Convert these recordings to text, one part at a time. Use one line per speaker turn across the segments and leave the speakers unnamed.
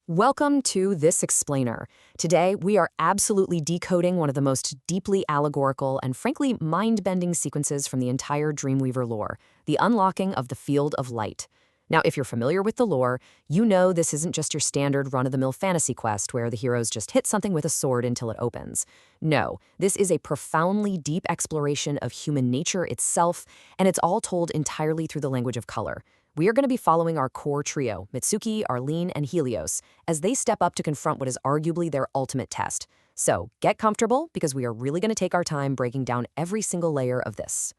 Welcome to This Explainer. Today, we are absolutely decoding one of the most deeply allegorical and frankly mind-bending sequences from the entire Dreamweaver lore, the unlocking of the Field of Light. Now, if you're familiar with the lore, you know this isn't just your standard run-of-the-mill fantasy quest where the heroes just hit something with a sword until it opens. No, this is a profoundly deep exploration of human nature itself, and it's all told entirely through the language of color. We are going to be following our core trio, Mitsuki, Arlene, and Helios, as they step up to confront what is arguably their ultimate test. So, get comfortable, because we are really going to take our time breaking down every single layer of this.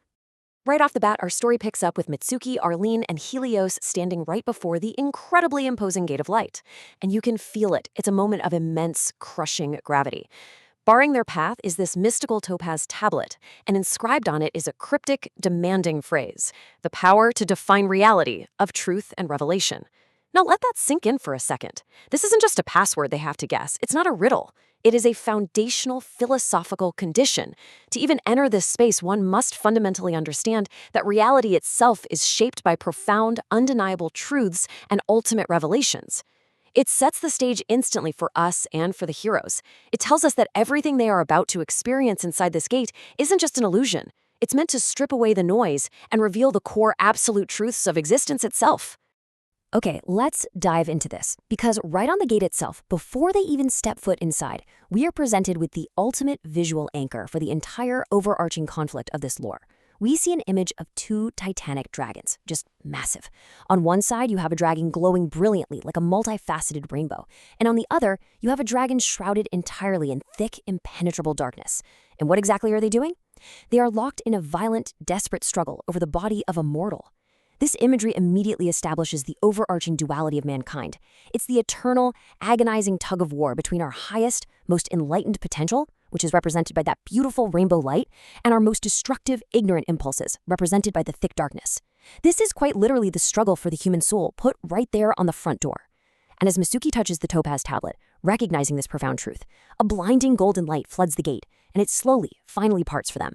Right off the bat, our story picks up with Mitsuki, Arlene, and Helios standing right before the incredibly imposing Gate of Light. And you can feel it. It's a moment of immense, crushing gravity. Barring their path is this mystical topaz tablet, and inscribed on it is a cryptic, demanding phrase: the power to define reality of truth and revelation. Now let that sink in for a second. This isn't just a password they have to guess. It's not a riddle. It is a foundational philosophical condition. To even enter this space, one must fundamentally understand that reality itself is shaped by profound, undeniable truths and ultimate revelations. It sets the stage instantly for us and for the heroes. It tells us that everything they are about to experience inside this gate isn't just an illusion. It's meant to strip away the noise and reveal the core absolute truths of existence itself. Okay, let's dive into this, because right on the gate itself, before they even step foot inside, we are presented with the ultimate visual anchor for the entire overarching conflict of this lore. We see an image of two titanic dragons, just massive. On one side, you have a dragon glowing brilliantly like a multifaceted rainbow, and on the other, you have a dragon shrouded entirely in thick, impenetrable darkness. And what exactly are they doing? They are locked in a violent, desperate struggle over the body of a mortal. This imagery immediately establishes the overarching duality of mankind. It's the eternal, agonizing tug of war between our highest, most enlightened potential, which is represented by that beautiful rainbow light, and our most destructive, ignorant impulses, represented by the thick darkness. This is quite literally the struggle for the human soul, put right there on the front door. And as Mitsuki touches the topaz tablet, recognizing this profound truth, a blinding golden light floods the gate, and it slowly, finally parts for them.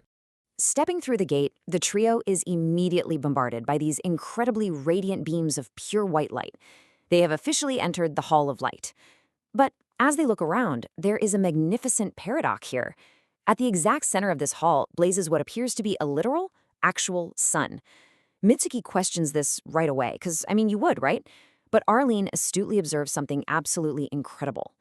Stepping through the gate, the trio is immediately bombarded by these incredibly radiant beams of pure white light. They have officially entered the Hall of Light. But as they look around, there is a magnificent paradox here. At the exact center of this hall blazes what appears to be a literal, actual sun. Mitsuki questions this right away, because, you would, right? But Arlene astutely observes something absolutely incredible.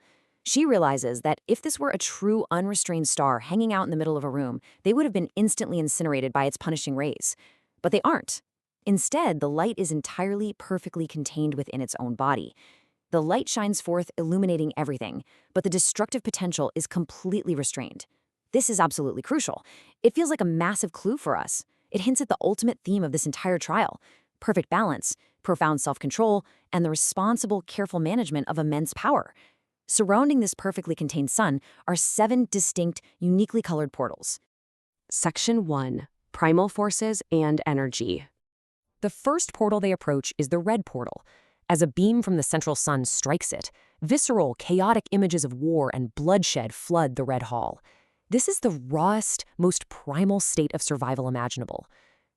She realizes that if this were a true unrestrained star hanging out in the middle of a room, they would have been instantly incinerated by its punishing rays. But they aren't. Instead, the light is entirely perfectly contained within its own body. The light shines forth, illuminating everything, but the destructive potential is completely restrained. This is absolutely crucial. It feels like a massive clue for us. It hints at the ultimate theme of this entire trial: perfect balance, profound self-control, and the responsible, careful management of immense power. Surrounding this perfectly contained sun are 7 distinct, uniquely colored portals. Section 1. Primal Forces and Energy. The first portal they approach is the red portal. As a beam from the central sun strikes it, visceral, chaotic images of war and bloodshed flood the red hall. This is the rawest, most primal state of survival imaginable.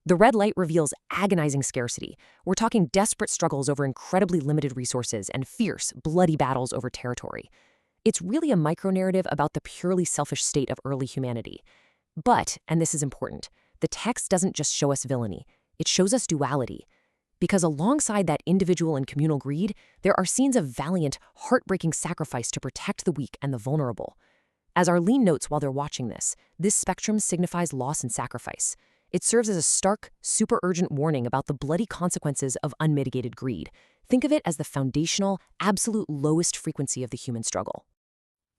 The red light reveals agonizing scarcity. We're talking desperate struggles over incredibly limited resources and fierce, bloody battles over territory. It's really a micro-narrative about the purely selfish state of early humanity. But, and this is important, the text doesn't just show us villainy, it shows us duality. Because alongside that individual and communal greed, there are scenes of valiant, heartbreaking sacrifice to protect the weak and the vulnerable. As Arlene notes while they're watching this spectrum signifies loss and sacrifice. It serves as a stark, super-urgent warning about the bloody consequences of unmitigated greed. Think of it as the foundational, absolute lowest frequency of the human struggle.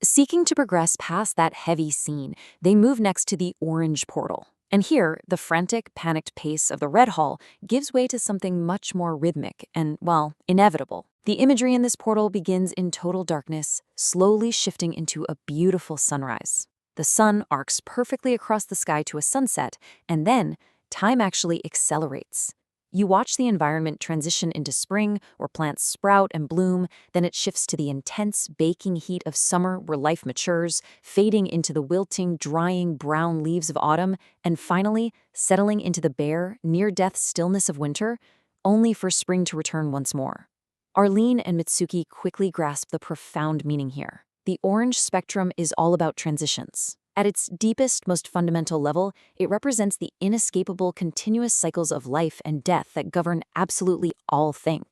Seeking to progress past that heavy scene, they move next to the orange portal. And here, the frantic, panicked pace of the red hall gives way to something much more rhythmic and, well, inevitable. The imagery in this portal begins in total darkness, slowly shifting into a beautiful sunrise. The sun arcs perfectly across the sky to a sunset, and then time actually accelerates. You watch the environment transition into spring, where plants sprout and bloom, then it shifts to the intense, baking heat of summer, where life matures, fading into the wilting, drying brown leaves of autumn, and finally settling into the bare, near-death stillness of winter, only for spring to return once more.
Arlene and Mitsuki quickly grasp the profound meaning here. The orange spectrum is all about transitions. At its deepest, most fundamental level, it represents the inescapable continuous cycles of life and death that govern absolutely all things.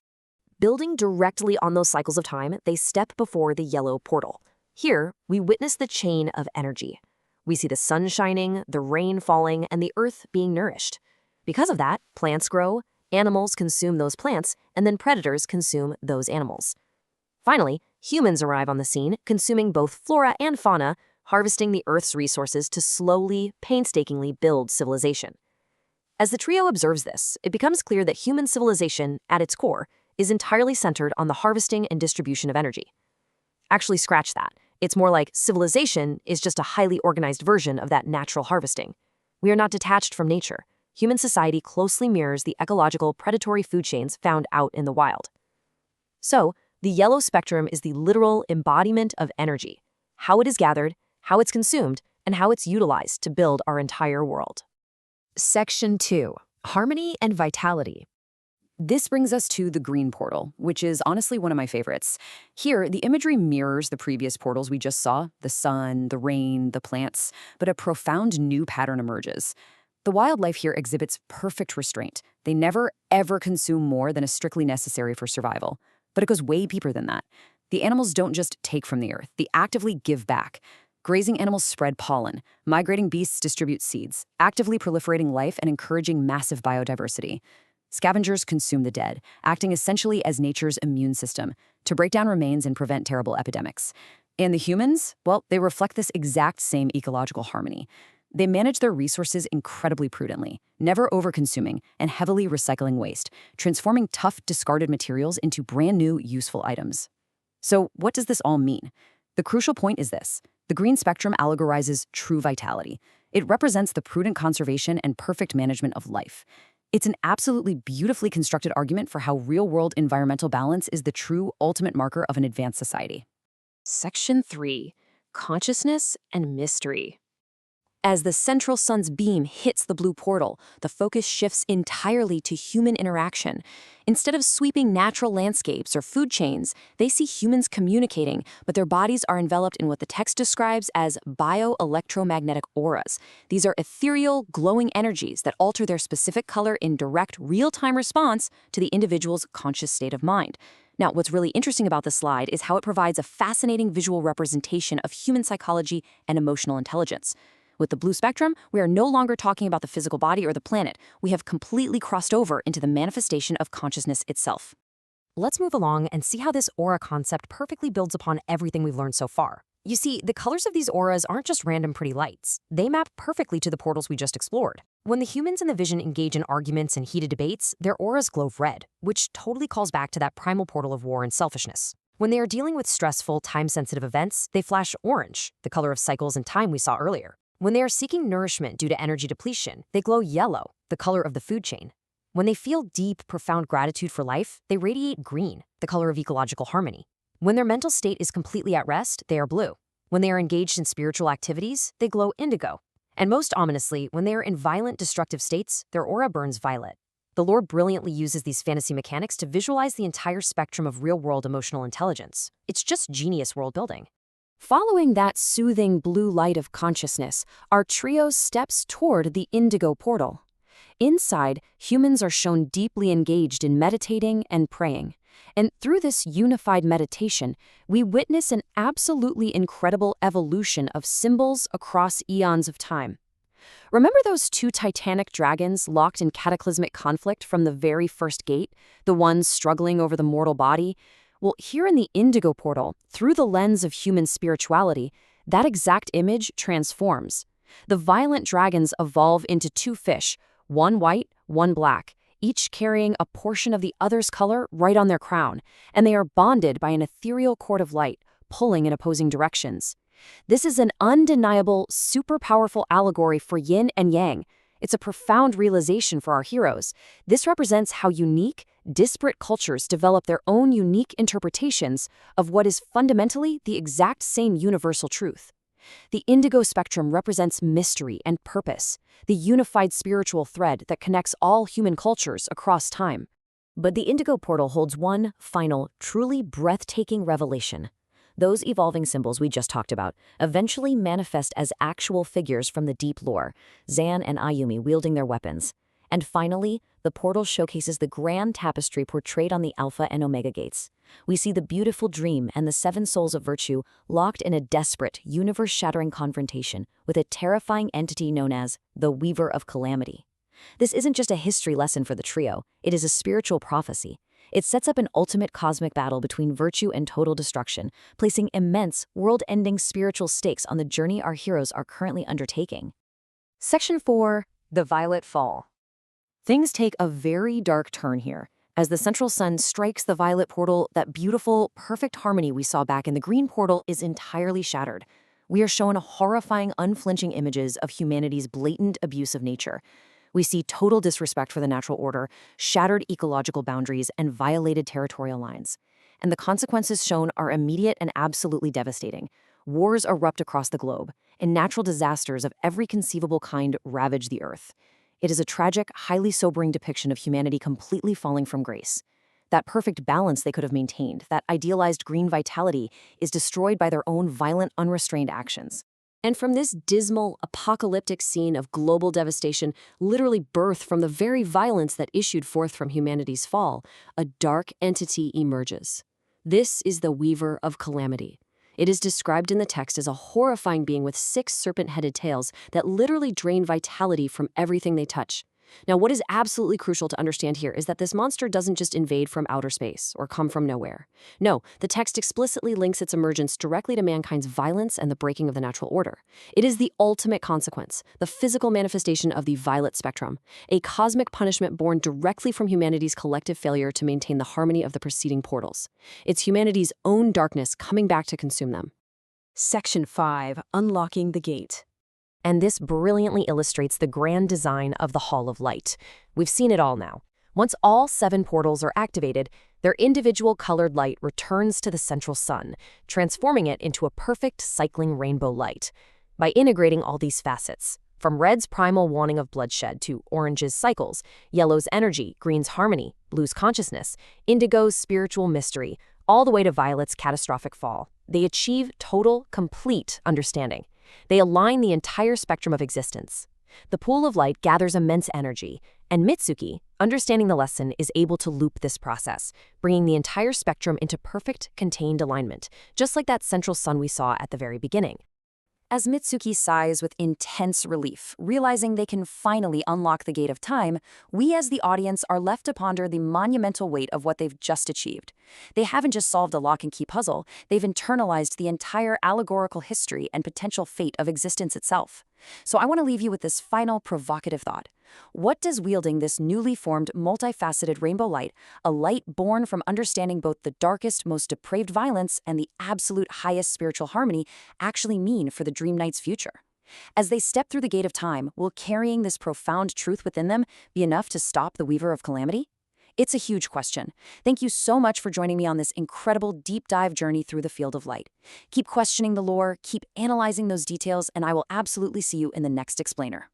Building directly on those cycles of time, they step before the yellow portal. Here, we witness the chain of energy. We see the sun shining, the rain falling, and the earth being nourished. Because of that, plants grow, animals consume those plants, and then predators consume those animals. Finally, humans arrive on the scene, consuming both flora and fauna, harvesting the Earth's resources to slowly, painstakingly build civilization. As the trio observes this, it becomes clear that human civilization, at its core, is entirely centered on the harvesting and distribution of energy. Actually, scratch that. It's more like civilization is just a highly organized version of that natural harvesting. We are not detached from nature. Human society closely mirrors the ecological predatory food chains found out in the wild. So, the yellow spectrum is the literal embodiment of energy, how it is gathered, how it's consumed, and how it's utilized to build our entire world. Section 2. Harmony and Vitality. This brings us to the green portal, which is honestly one of my favorites. Here, the imagery mirrors the previous portals we just saw, the sun, the rain, the plants, but a profound new pattern emerges. The wildlife here exhibits perfect restraint. They never, ever consume more than is strictly necessary for survival. But it goes way deeper than that. The animals don't just take from the earth, they actively give back. Grazing animals spread pollen, migrating beasts distribute seeds, actively proliferating life and encouraging massive biodiversity. Scavengers consume the dead, acting essentially as nature's immune system to break down remains and prevent terrible epidemics. And the humans, well, they reflect this exact same ecological harmony. They manage their resources incredibly prudently, never overconsuming and heavily recycling waste, transforming tough, discarded materials into brand new, useful items. So what does this all mean? The crucial point is this. The green spectrum allegorizes true vitality. It represents the prudent conservation and perfect management of life. It's an absolutely beautifully constructed argument for how real-world environmental balance is the true ultimate marker of an advanced society.
Section 3. Consciousness and Mystery. As the central sun's beam hits the blue portal, the focus shifts entirely to human interaction. Instead of sweeping natural landscapes or food chains, they see humans communicating, but their bodies are enveloped in what the text describes as bioelectromagnetic auras. These are ethereal, glowing energies that alter their specific color in direct, real-time response to the individual's conscious state of mind. Now, what's really interesting about this slide is how it provides a fascinating visual representation of human psychology and emotional intelligence. With the blue spectrum, we are no longer talking about the physical body or the planet. We have completely crossed over into the manifestation of consciousness itself.
Let's move along and see how this aura concept perfectly builds upon everything we've learned so far. You see, the colors of these auras aren't just random pretty lights. They map perfectly to the portals we just explored. When the humans in the vision engage in arguments and heated debates, their auras glow red, which totally calls back to that primal portal of war and selfishness. When they are dealing with stressful, time-sensitive events, they flash orange, the color of cycles and time we saw earlier. When they are seeking nourishment due to energy depletion, they glow yellow, the color of the food chain. When they feel deep, profound gratitude for life, they radiate green, the color of ecological harmony. When their mental state is completely at rest, they are blue. When they are engaged in spiritual activities, they glow indigo. And most ominously, when they are in violent, destructive states, their aura burns violet. The lore brilliantly uses these fantasy mechanics to visualize the entire spectrum of real-world emotional intelligence. It's just genius world building. Following that soothing blue light of consciousness, our trio steps toward the indigo portal. Inside, humans are shown deeply engaged in meditating and praying. And through this unified meditation, we witness an absolutely incredible evolution of symbols across eons of time. Remember those two titanic dragons locked in cataclysmic conflict from the very first gate, the ones struggling over the mortal body? Well, here in the indigo portal, through the lens of human spirituality, that exact image transforms. The violent dragons evolve into two fish, one white, one black, each carrying a portion of the other's color right on their crown, and they are bonded by an ethereal cord of light, pulling in opposing directions. This is an undeniable, super powerful allegory for yin and yang. It's a profound realization for our heroes. This represents how unique, disparate cultures develop their own unique interpretations of what is fundamentally the exact same universal truth. The indigo spectrum represents mystery and purpose, the unified spiritual thread that connects all human cultures across time.
But the Indigo portal holds one final, truly breathtaking revelation. Those evolving symbols we just talked about eventually manifest as actual figures from the deep lore, Zan and Ayumi wielding their weapons. And finally, the portal showcases the grand tapestry portrayed on the Alpha and Omega gates. We see the beautiful dream and the seven souls of virtue locked in a desperate, universe-shattering confrontation with a terrifying entity known as the Weaver of Calamity. This isn't just a history lesson for the trio, it is a spiritual prophecy. It sets up an ultimate cosmic battle between virtue and total destruction, placing immense, world-ending spiritual stakes on the journey our heroes are currently undertaking. Section 4. The Violet Fall. Things take a very dark turn here. As the central sun strikes the violet portal, that beautiful, perfect harmony we saw back in the green portal is entirely shattered. We are shown horrifying, unflinching images of humanity's blatant abuse of nature. We see total disrespect for the natural order, shattered ecological boundaries, and violated territorial lines. And the consequences shown are immediate and absolutely devastating. Wars erupt across the globe, and natural disasters of every conceivable kind ravage the earth. It is a tragic, highly sobering depiction of humanity completely falling from grace. That perfect balance they could have maintained, that idealized green vitality, is destroyed by their own violent, unrestrained actions. And from this dismal, apocalyptic scene of global devastation, literally birthed from the very violence that issued forth from humanity's fall, a dark entity emerges. This is the Weaver of Calamity. It is described in the text as a horrifying being with 6 serpent-headed tails that literally drain vitality from everything they touch. Now, what is absolutely crucial to understand here is that this monster doesn't just invade from outer space or come from nowhere. No, the text explicitly links its emergence directly to mankind's violence and the breaking of the natural order. It is the ultimate consequence, the physical manifestation of the violet spectrum, a cosmic punishment born directly from humanity's collective failure to maintain the harmony of the preceding portals. It's humanity's own darkness coming back to consume them. Section 5. Unlocking the Gate. And this brilliantly illustrates the grand design of the Hall of Light. We've seen it all now. Once all 7 portals are activated, their individual colored light returns to the central sun, transforming it into a perfect cycling rainbow light. By integrating all these facets, from red's primal warning of bloodshed to orange's cycles, yellow's energy, green's harmony, blue's consciousness, indigo's spiritual mystery, all the way to violet's catastrophic fall, they achieve total, complete understanding. They align the entire spectrum of existence. The pool of light gathers immense energy, and Mitsuki, understanding the lesson, is able to loop this process, bringing the entire spectrum into perfect, contained alignment, just like that central sun we saw at the very beginning. As Mitsuki sighs with intense relief, realizing they can finally unlock the gate of time, we as the audience are left to ponder the monumental weight of what they've just achieved. They haven't just solved a lock-and-key puzzle, they've internalized the entire allegorical history and potential fate of existence itself. So I want to leave you with this final provocative thought. What does wielding this newly formed, multifaceted rainbow light, a light born from understanding both the darkest, most depraved violence and the absolute highest spiritual harmony, actually mean for the Dream Knight's future? As they step through the gate of time, will carrying this profound truth within them be enough to stop the Weaver of Calamity? It's a huge question. Thank you so much for joining me on this incredible deep dive journey through the field of light. Keep questioning the lore, keep analyzing those details, and I will absolutely see you in the next explainer.